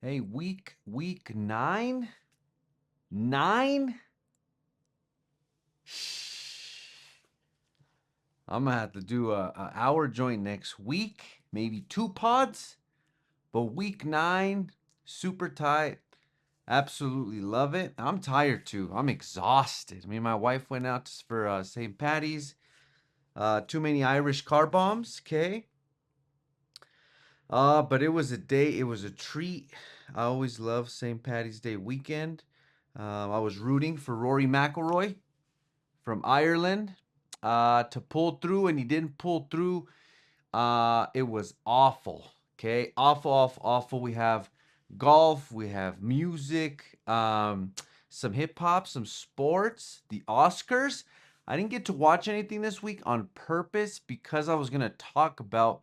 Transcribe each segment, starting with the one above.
Hey, week 9? 9? I'm gonna have to do a hour joint next week, maybe 2 pods. But week 9, super tight. Absolutely love it. I'm tired too. I'm exhausted. Me and my wife went out for St. Patty's. Too many Irish car bombs, okay? But it was a day, it was a treat. I always love St. Patty's Day weekend. I was rooting for Rory McIlroy from Ireland to pull through, and he didn't pull through. It was awful. Okay, awful, awful, awful. We have golf, we have music, some hip hop, some sports, the Oscars. I didn't get to watch anything this week on purpose because I was gonna talk about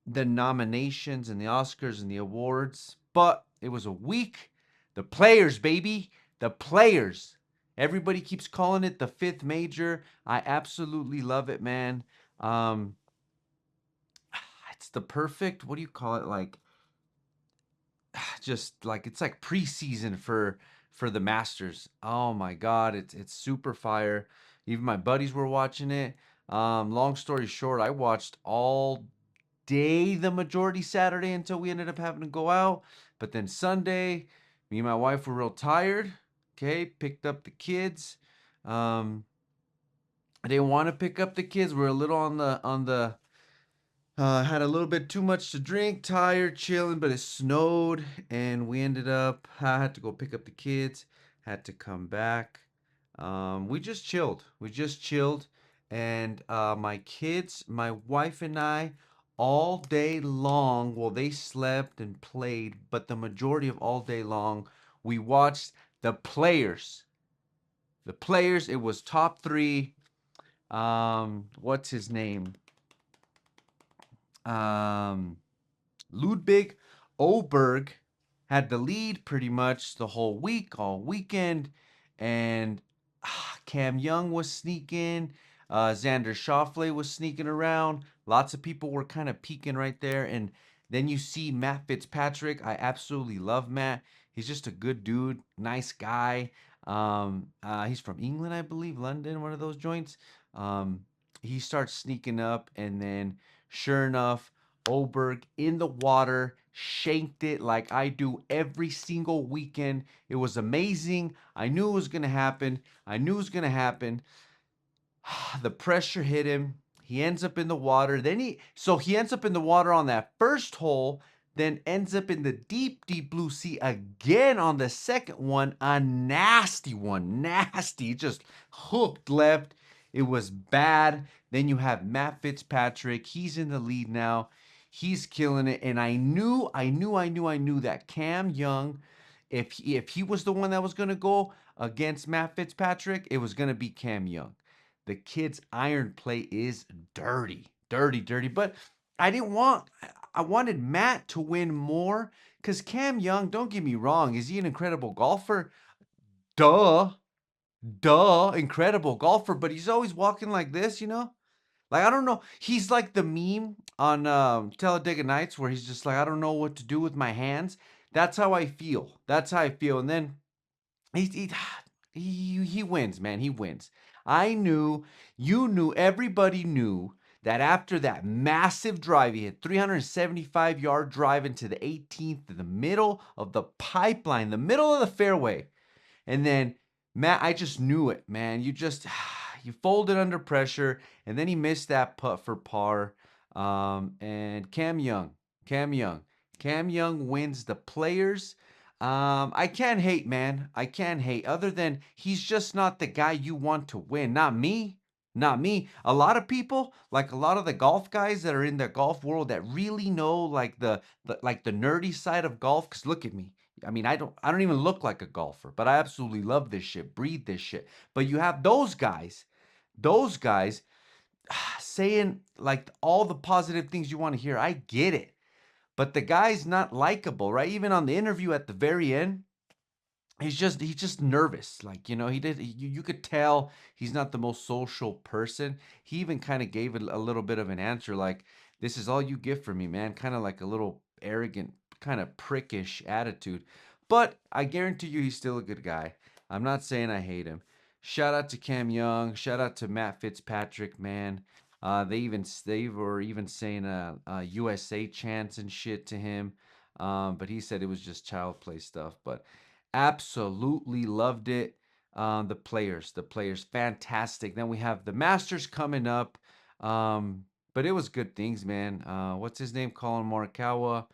the nominations and the Oscars and the awards, but it was a week. The players, baby, the players. Everybody keeps calling it the fifth major. I absolutely love it, man. Um, it's the perfect, what do you call it? Like, just like it's like preseason for the Masters. Oh my God, it's super fire. Even my buddies were watching it. Long story short, I watched all day the majority Saturday until we ended up having to go out. But then Sunday, me and my wife were real tired. Okay, picked up the kids. Um, I didn't want to pick up the kids. We're a little on the had a little bit too much to drink, tired, chilling, but it snowed, and we ended up. I had to go pick up the kids. Had to come back. We just chilled. We just chilled, and my kids, my wife, and I, all day long. Well, they slept and played, but the majority of all day long, we watched the players. The players. It was top three. What's his name? Um, Ludwig Oberg had the lead pretty much the whole week, all weekend, and Cam Young was sneaking. Xander Schauffele was sneaking around. Lots of people were kind of peeking right there. And then you see Matt Fitzpatrick. I absolutely love Matt. He's just a good dude, nice guy. He's from England, I believe, London, one of those joints. He starts sneaking up, and then sure enough, Oberg in the water, shanked it like I do every single weekend. It was amazing. I knew it was going to happen. I knew it was going to happen. The pressure hit him. He ends up in the water. He ends up in the water on that first hole, then ends up in the deep, deep blue sea again on the second one. A nasty one. Nasty. Just hooked left. It was bad. Then you have Matt Fitzpatrick. He's in the lead now. He's killing it. And I knew that Cam Young, if he was the one that was going to go against Matt Fitzpatrick, it was going to be Cam Young. The kid's iron play is dirty, dirty, dirty. But I wanted Matt to win more because Cam Young, don't get me wrong, is he an incredible golfer? Duh, incredible golfer, but he's always walking like this. Like, I don't know. He's like the meme on Talladega Nights where he's just like, I don't know what to do with my hands. That's how I feel. That's how I feel. And then he he he wins, man. He wins. I knew, you knew, everybody knew that after that massive drive, he hit 375-yard drive into the 18th, in the middle of the pipeline, the middle of the fairway. And then, Matt, I just knew it, man. You folded under pressure, and then he missed that putt for par. And Cam Young, Cam Young wins the Players. I can't hate, man. I can't hate. Other than he's just not the guy you want to win. Not me. Not me. A lot of people, like a lot of the golf guys that are in the golf world that really know like the nerdy side of golf. Cause look at me. I mean, I don't even look like a golfer, but I absolutely love this shit, breathe this shit. But you have those guys saying like all the positive things you want to hear. I get it. But the guy's not likable, right? Even on the interview at the very end, he's just nervous. Like, you could tell he's not the most social person. He even kind of gave it a little bit of an answer like, "This is all you get from me, man." Kind of like a little arrogant, kind of prickish attitude. But I guarantee you he's still a good guy. I'm not saying I hate him. Shout out to Cam Young, shout out to Matt Fitzpatrick, man. They were even saying USA chants and shit to him. But he said it was just child play stuff. But absolutely loved it. The players, fantastic. Then we have the Masters coming up. But it was good things, man. What's his name? Colin Morikawa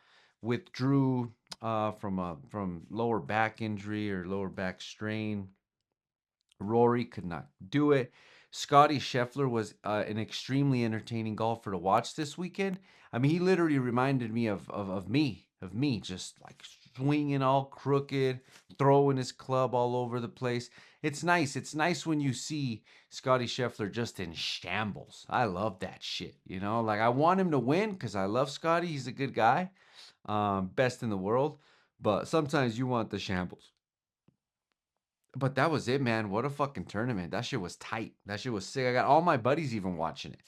withdrew from lower back injury or lower back strain. Rory could not do it. Scotty Scheffler was an extremely entertaining golfer to watch this weekend. I mean, he literally reminded me of me, just like swinging all crooked, throwing his club all over the place. It's nice. It's nice when you see Scotty Scheffler just in shambles. I love that shit. Like I want him to win because I love Scotty. He's a good guy, best in the world. But sometimes you want the shambles. But that was it, man. What a fucking tournament. That shit was tight. That shit was sick. I got all my buddies even watching it.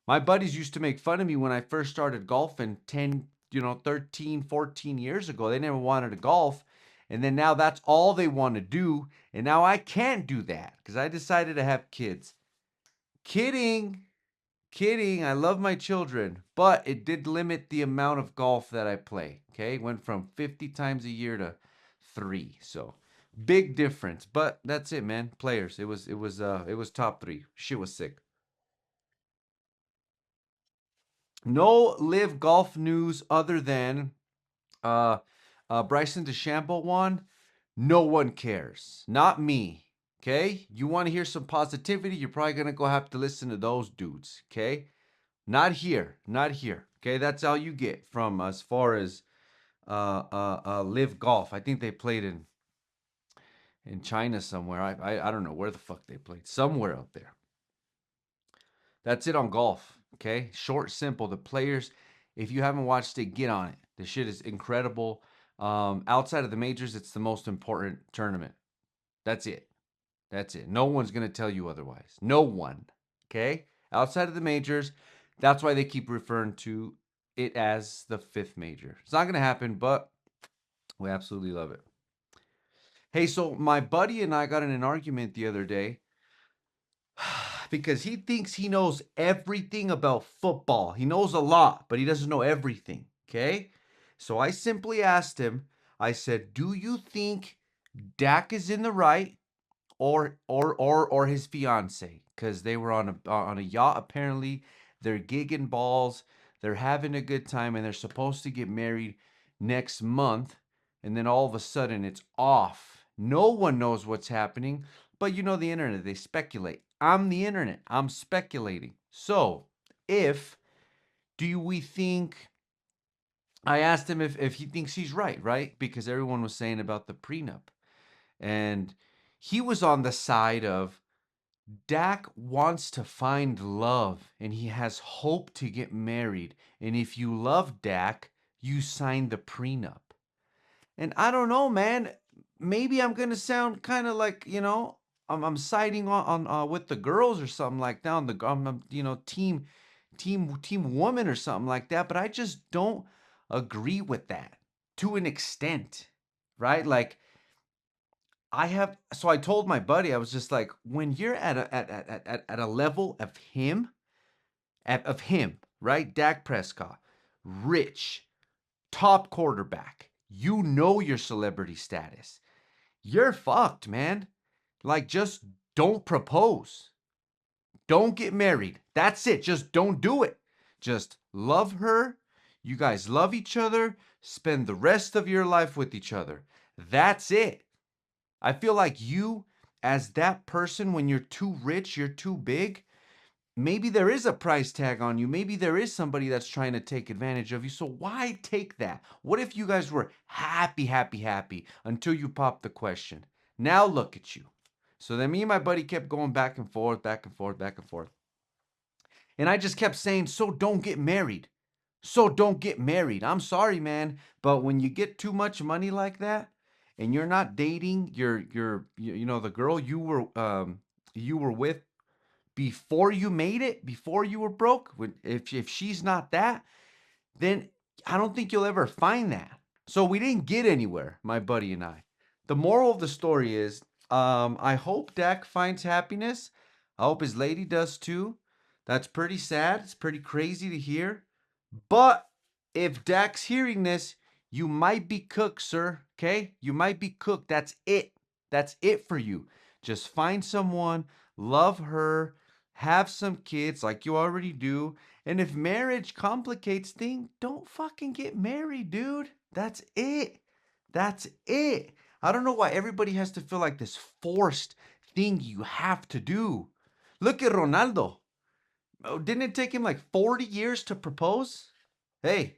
My buddies used to make fun of me when I first started golfing 10, 13, 14 years ago. They never wanted to golf. And then now that's all they want to do. And now I can't do that because I decided to have kids. Kidding. Kidding. I love my children. But it did limit the amount of golf that I play. Okay. Went from 50 times a year to 3. So big difference, but that's it, man. Players. It was top 3. Shit was sick. No live golf news other than uh Bryson DeChambeau won. No one cares. Not me. Okay? You want to hear some positivity? You're probably gonna go have to listen to those dudes. Okay? Not here. Not here. Okay, that's all you get from as far as live golf. I think they played in China somewhere. I don't know where the fuck they played. Somewhere out there. That's it on golf. Okay, short, simple. The players, if you haven't watched it, get on it. The shit is incredible. Outside of the majors, it's the most important tournament. That's it. That's it. No one's gonna tell you otherwise. No one. Okay. Outside of the majors, that's why they keep referring to it as the fifth major. It's not gonna happen, but we absolutely love it. Hey, so my buddy and I got in an argument the other day because he thinks he knows everything about football. He knows a lot, but he doesn't know everything. Okay. So I simply asked him, I said, "Do you think Dak is in the right or his fiance? Because they were on a yacht apparently. They're gigging balls. They're having a good time, and they're supposed to get married next month. And then all of a sudden, it's off. No one knows what's happening. But you know the internet. They speculate. I'm the internet. I'm speculating. So, if do we think? I asked him if he thinks he's right, right? Because everyone was saying about the prenup. And he was on the side of Dak wants to find love and he has hope to get married. And if you love Dak, you sign the prenup. And I don't know, man. Maybe I'm gonna sound kind of like I'm siding on with the girls or something like that. On the team woman or something like that. But I just don't agree with that to an extent, right? Like I told my buddy, I was just like, when you're at a level of him, right? Dak Prescott, rich, top quarterback, your celebrity status. You're fucked, man. Like, just don't propose. Don't get married. That's it. Just don't do it. Just love her. You guys love each other. Spend the rest of your life with each other. That's it. I feel like you, as that person, when you're too rich, you're too big, maybe there is a price tag on you. Maybe there is somebody that's trying to take advantage of you. So why take that? What if you guys were happy, happy, happy until you popped the question? Now look at you. So then me and my buddy kept going back and forth, back and forth, back and forth. And I just kept saying, so don't get married. So don't get married. I'm sorry, man. But when you get too much money like that, and you're not dating the girl you were with before you made it, before you were broke, if she's not that, then I don't think you'll ever find that. So we didn't get anywhere, my buddy and I. The moral of the story is, I hope Dak finds happiness. I hope his lady does too. That's pretty sad. It's pretty crazy to hear. But if Dak's hearing this, you might be cooked, sir. Okay? You might be cooked. That's it. That's it for you. Just find someone, love her, have some kids like you already do. And if marriage complicates things, don't fucking get married, dude. That's it. That's it. I don't know why everybody has to feel like this forced thing you have to do. Look at Ronaldo. Oh, didn't it take him like 40 years to propose? Hey,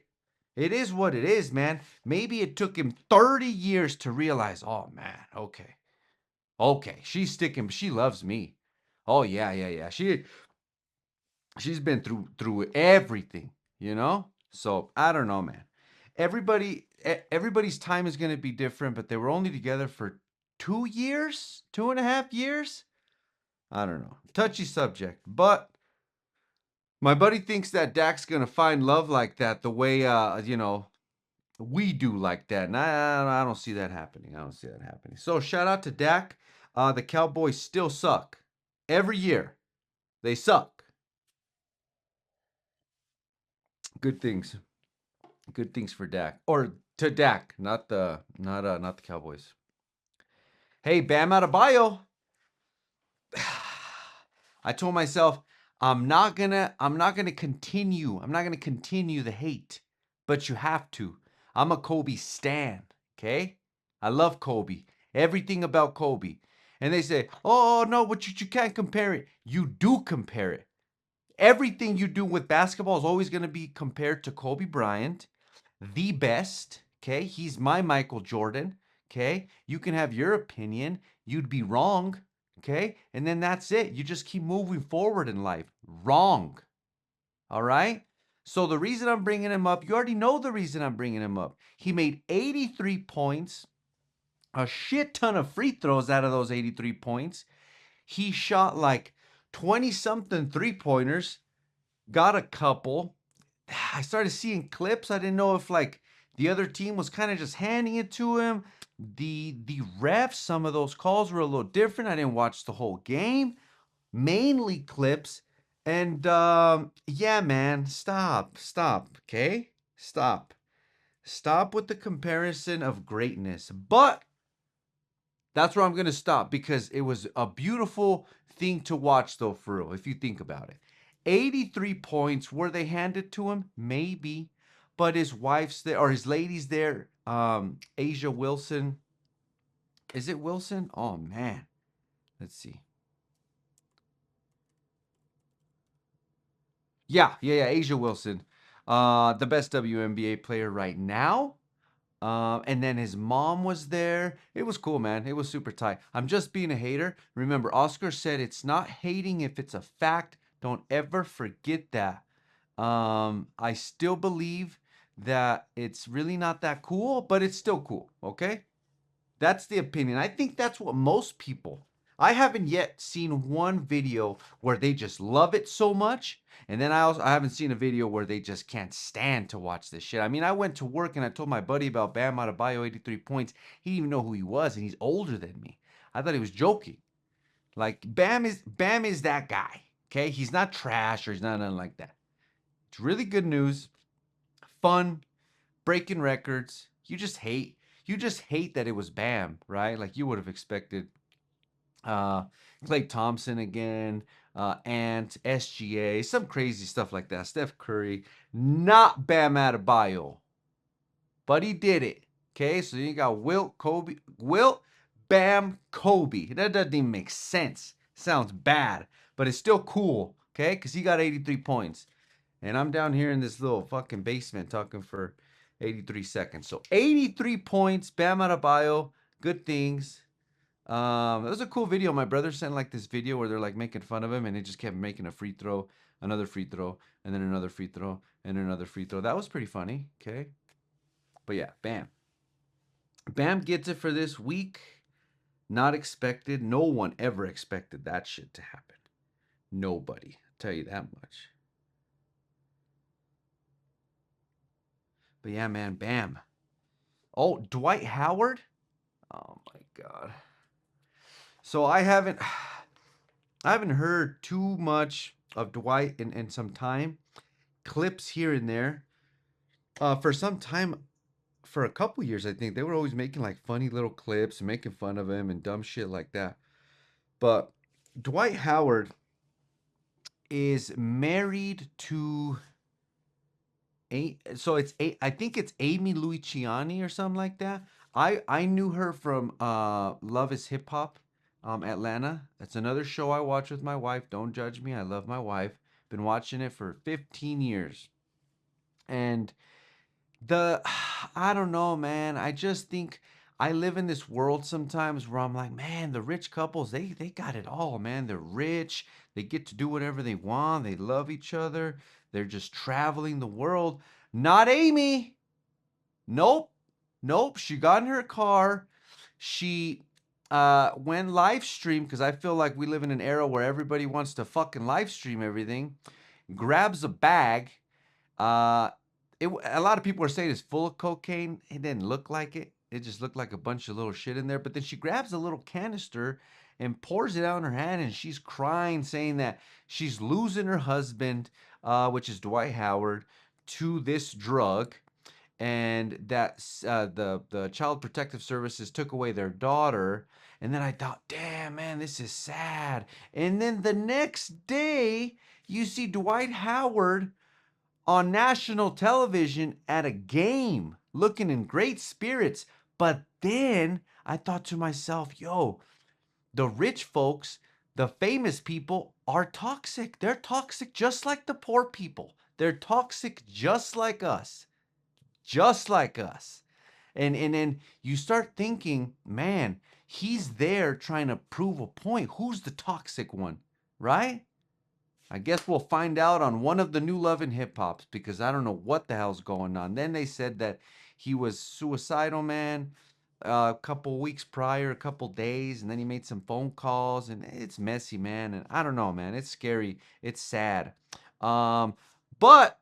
it is what it is, man. Maybe it took him 30 years to realize, oh man, okay. Okay, she loves me. Oh yeah, yeah, yeah. She's been through everything, you know? So, I don't know, man. Everybody's time is going to be different, but they were only together for 2 years, 2.5 years. I don't know. Touchy subject, but my buddy thinks that Dak's gonna find love like that the way we do like that, and I don't see that happening. I don't see that happening. So shout out to Dak. The Cowboys still suck every year. They suck. Good things. Good things for Dak, or to Dak, not the Cowboys. Hey, Bam Adebayo. I told myself I'm not gonna continue. I'm not gonna continue the hate, but you have to. I'm a Kobe stan. Okay, I love Kobe. Everything about Kobe. And they say, "Oh no, but you can't compare it." You do compare it. Everything you do with basketball is always gonna be compared to Kobe Bryant, the best. Okay, he's my Michael Jordan. Okay, you can have your opinion. You'd be wrong. Okay, and then that's it. You just keep moving forward in life. Wrong. All right. So the reason I'm bringing him up, you already know the reason I'm bringing him up. He made 83 points, a shit ton of free throws out of those 83 points. He shot like 20 something three pointers, got a couple. I started seeing clips. I didn't know if like the other team was kind of just handing it to him. The refs, some of those calls were a little different. I didn't watch the whole game, mainly clips. And yeah, man, stop, okay? Stop with the comparison of greatness. But that's where I'm going to stop because it was a beautiful thing to watch, though, for real, if you think about it. 83 points, were they handed to him? Maybe. But his wife's there, or his lady's there. Asia Wilson. Is it Wilson? Oh, man. Let's see. Yeah, Asia Wilson. The best WNBA player right now. And then his mom was there. It was cool, man. It was super tight. I'm just being a hater. Remember, Oscar said it's not hating if it's a fact. Don't ever forget that. I still believe that it's really not that cool, but it's still cool, okay? That's the opinion. I think that's what most people. I haven't yet seen one video where they just love it so much, and then I haven't seen a video where they just can't stand to watch this shit. I mean, I went to work and I told my buddy about Bam Adebayo 83 points. He didn't even know who he was, and he's older than me. I thought he was joking. Like Bam is that guy. Okay, he's not trash or he's not nothing like that. It's really good news, fun, breaking records. You just hate that it was Bam, right? Like you would have expected Klay Thompson again, Ant, SGA, some crazy stuff like that. Steph Curry, not Bam Adebayo, but he did it. Okay, so you got Wilt, Bam, Kobe. That doesn't even make sense. Sounds bad, but it's still cool. Okay, because he got 83 points. And I'm down here in this little fucking basement talking for 83 seconds. So 83 points, Bam Adebayo, good things. It was a cool video. My brother sent like this video where they're like making fun of him, and he just kept making a free throw, another free throw, and then another free throw, and another free throw. That was pretty funny. Okay, but yeah, Bam. Bam gets it for this week. Not expected. No one ever expected that shit to happen. Nobody. I'll tell you that much. But yeah, man, Bam. Oh, Dwight Howard? Oh my god. So I haven't heard too much of Dwight in some time. Clips here and there. For some time, for a couple years, I think they were always making like funny little clips, making fun of him and dumb shit like that. But Dwight Howard is married to I think it's Amy Luciani or something like that. I knew her from Love is Hip Hop, Atlanta. That's another show I watch with my wife. Don't judge me. I love my wife. Been watching it for 15 years. And the I don't know, man. I just think I live in this world sometimes where I'm like, man, the rich couples, they got it all, man. They're rich. They get to do whatever they want. They love each other. They're just traveling the world. Not Amy. Nope. Nope. She got in her car. She went live stream because I feel like we live in an era where everybody wants to fucking live stream everything. Grabs a bag. Uh, a lot of people are saying it's full of cocaine. It didn't look like it. It just looked like a bunch of little shit in there. But then she grabs a little canister and pours it out in her hand, and she's crying, saying that she's losing her husband, which is Dwight Howard, to this drug, and that the Child Protective Services took away their daughter. And then I thought, damn, man, this is sad. And then the next day, you see Dwight Howard on national television at a game, looking in great spirits. But then I thought to myself, yo, the rich folks, the famous people are toxic. They're toxic just like the poor people. They're toxic just like us. Just like us. And then you start thinking, man, he's there trying to prove a point. Who's the toxic one? Right? I guess we'll find out on one of the new Love and Hip Hops because I don't know what the hell's going on. Then they said that he was suicidal, man, a couple weeks prior, a couple days, and then he made some phone calls, and it's messy, man. And I don't know, man. It's scary. It's sad. Um, but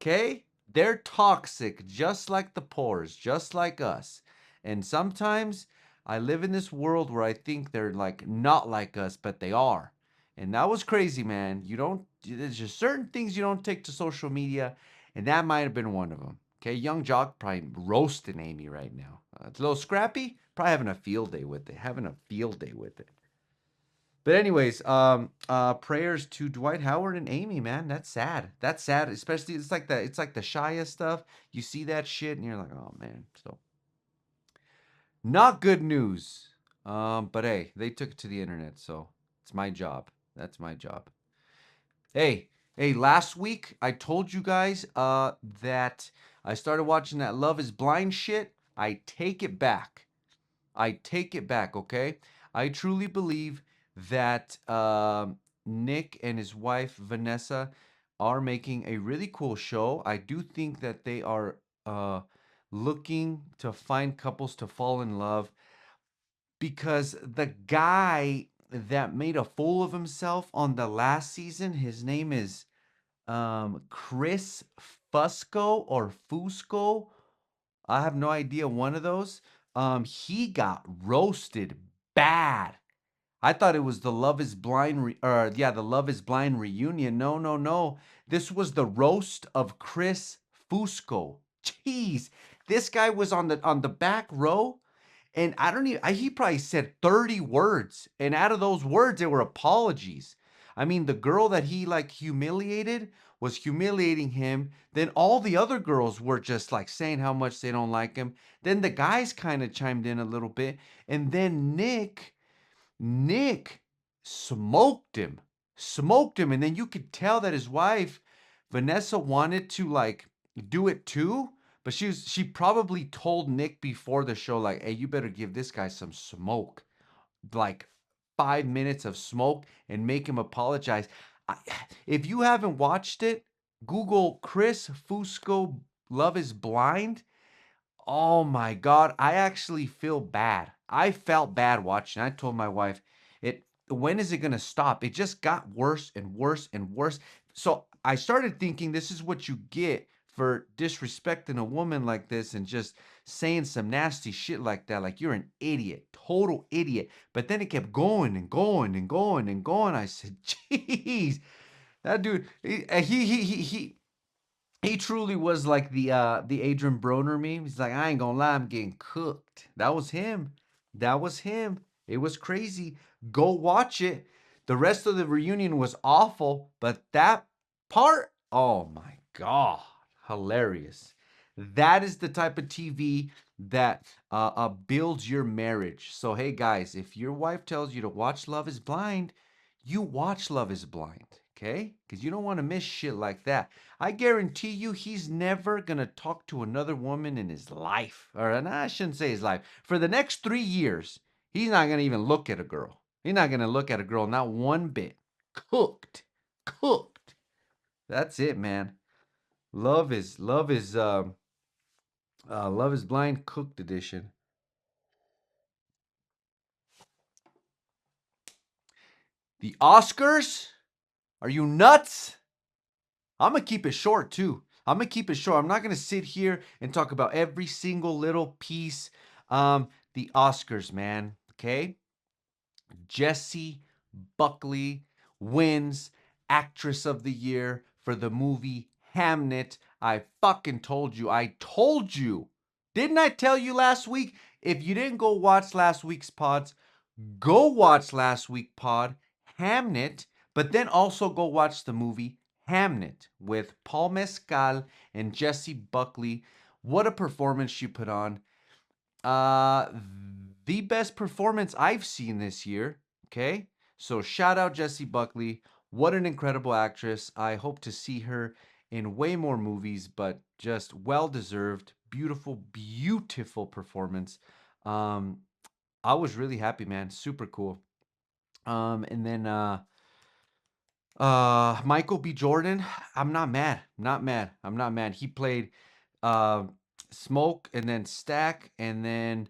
okay, they're toxic, just like the pores, just like us. And sometimes I live in this world where I think they're like not like us, but they are. And that was crazy, man. There's just certain things you don't take to social media, and that might have been one of them. Okay, Young Jock probably roasting Amy right now. It's a little scrappy, probably having a field day with it. Having a field day with it. But anyways, prayers to Dwight Howard and Amy, man. That's sad. That's sad. Especially it's like the Shia stuff. You see that shit and you're like, oh man. So not good news. But hey, they took it to the internet, so it's my job. That's my job. Hey, last week I told you guys that I started watching that Love is Blind shit. I take it back. I take it back, okay? I truly believe that Nick and his wife Vanessa are making a really cool show. I do think that they are looking to find couples to fall in love because the guy that made a fool of himself on the last season, his name is Chris Fusco or Fusco. I have no idea one of those. He got roasted bad. I thought it was the Love is Blind the Love is Blind reunion. No, no, no. This was the roast of Chris Fusco. Jeez. This guy was on the back row and I don't even he probably said 30 words and out of those words there were apologies. I mean, the girl that he like humiliated was humiliating him. Then all the other girls were just like saying how much they don't like him. Then the guys kind of chimed in a little bit and then Nick smoked him, and then you could tell that his wife Vanessa wanted to like do it too, but she probably told Nick before the show like, "Hey, you better give this guy some smoke, like 5 minutes of smoke, and make him apologize." I, if you haven't watched it, Google Chris Fusco Love is Blind. Oh my God. I actually feel bad. I felt bad watching. I told my wife, when is it gonna stop? It just got worse and worse and worse. So I started thinking this is what you get for disrespecting a woman like this and just saying some nasty shit like that. Like you're an idiot, total idiot. But then it kept going and going and going and going. I said, jeez, that dude, he truly was like the Adrian Broner meme. He's like, I ain't gonna lie, I'm getting cooked. That was him. That was him. It was crazy. Go watch it. The rest of the reunion was awful, but that part, oh my God, hilarious. That is the type of TV that builds your marriage. So, hey guys, if your wife tells you to watch Love is Blind, you watch Love is Blind, okay? Because you don't want to miss shit like that. I guarantee you he's never going to talk to another woman in his life. Or nah, I shouldn't say his life. For the next 3 years, he's not going to even look at a girl. He's not going to look at a girl, not one bit. Cooked. Cooked. That's it, man. Love is Blind Cooked Edition. The Oscars? Are you nuts? I'm gonna keep it short too. I'm gonna keep it short. I'm not gonna sit here and talk about every single little piece. The Oscars, man. Okay, Jessie Buckley wins Actress of the Year for the movie Hamnet. I fucking told you. I told you. Didn't I tell you last week? If you didn't go watch last week's pods, go watch last week's pod, Hamnet, but then also go watch the movie Hamnet with Paul Mescal and Jessie Buckley. What a performance she put on. Uh, the best performance I've seen this year. Okay, so shout out Jessie Buckley. What an incredible actress. I hope to see her in way more movies, but just well deserved. Beautiful, beautiful performance. Um, I was really happy, man. Super cool. And then Michael B. Jordan, I'm not mad. Not mad. I'm not mad. He played uh Smoke and then Stack and then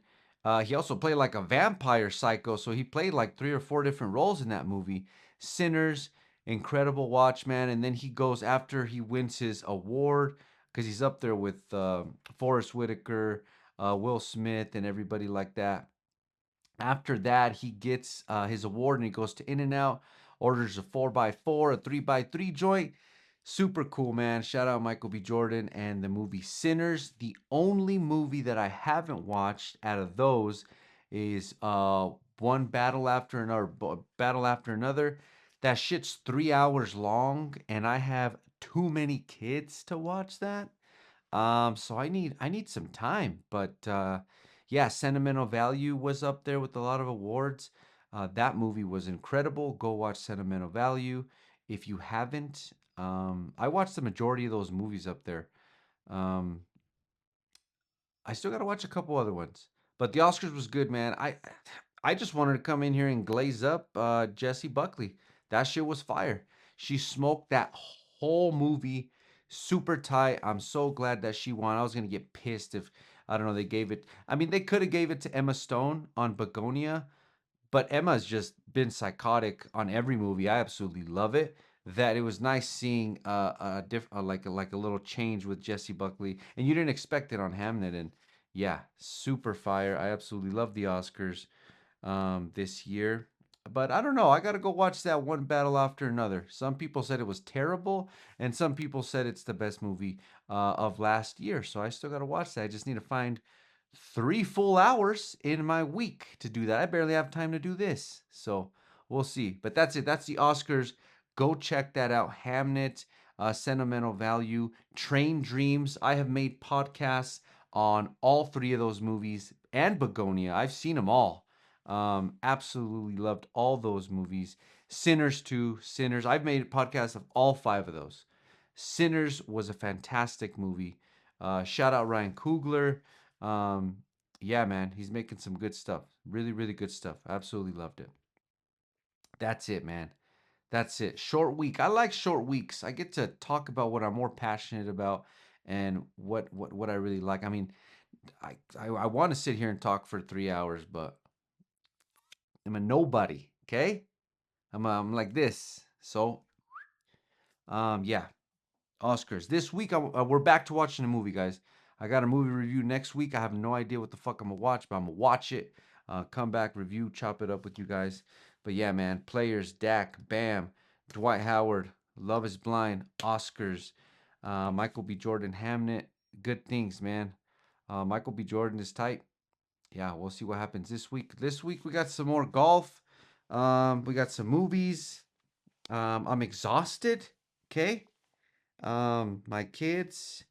he also played like a vampire psycho. So he played like 3 or 4 different roles in that movie. Sinners, incredible watch, man. And then he goes after he wins his award because he's up there with Forrest Whitaker, Will Smith, and everybody like that. After that, he gets his award and he goes to In-N-Out, orders a 4x4, a 3x3 joint. Super cool, man. Shout out Michael B. Jordan and the movie Sinners. The only movie that I haven't watched out of those is One Battle After Another. Battle After Another. That shit's 3 hours long, and I have too many kids to watch that. So I need some time, but yeah, Sentimental Value was up there with a lot of awards. That movie was incredible. Go watch Sentimental Value if you haven't. I watched the majority of those movies up there. Um, I still got to watch a couple other ones, but the Oscars was good, man. I just wanted to come in here and glaze up Jessie Buckley. That shit was fire. She smoked that whole movie super tight. I'm so glad that she won. I was gonna get pissed if I don't know they gave it. I mean, they could have gave it to Emma Stone on Begonia, but Emma's just been psychotic on every movie. I absolutely love it. That it was nice seeing like a little change with Jessie Buckley, and you didn't expect it on Hamnet. And yeah, super fire. I absolutely love the Oscars this year. But I don't know. I got to go watch that One Battle After Another. Some people said it was terrible, and some people said it's the best movie of last year. So I still got to watch that. I just need to find 3 full hours in my week to do that. I barely have time to do this. So we'll see. But that's it. That's the Oscars. Go check that out. Hamnet, Sentimental Value, Train Dreams. I have made podcasts on all 3 of those movies and Begonia. I've seen them all. Absolutely loved all those movies. Sinners too. Sinners. I've made podcasts of all 5 of those. Sinners was a fantastic movie. Shout out Ryan Coogler. Um, yeah, man, he's making some good stuff. Really, really good stuff. Absolutely loved it. That's it, man. That's it. Short week. I like short weeks. I get to talk about what I'm more passionate about and what I really like. I mean, I want to sit here and talk for 3 hours, but I'm a nobody. Okay, I'm like this. So yeah, Oscars this week. We're back to watching a movie, guys. I got a movie review next week. I have no idea what the fuck I'm gonna watch, but I'm gonna watch it. Come back, review, chop it up with you guys. But yeah, man, players, Dak, Bam, Dwight Howard, Love Is Blind, Oscars, Michael B. Jordan, Hamnet. Good things, man. Michael B. Jordan is tight. Yeah, we'll see what happens this week. This week we got some more golf. We got some movies. I'm exhausted. Okay. My kids.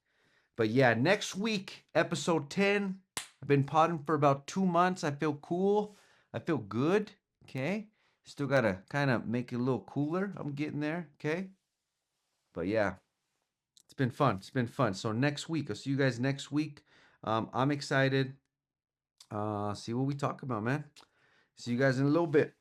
But yeah, next week, episode 10. I've been potting for about 2 months. I feel cool. I feel good. Okay. Still gotta kind of make it a little cooler. I'm getting there. Okay. But yeah, it's been fun. It's been fun. So next week, I'll see you guys next week. I'm excited. See what we talk about, man. See you guys in a little bit.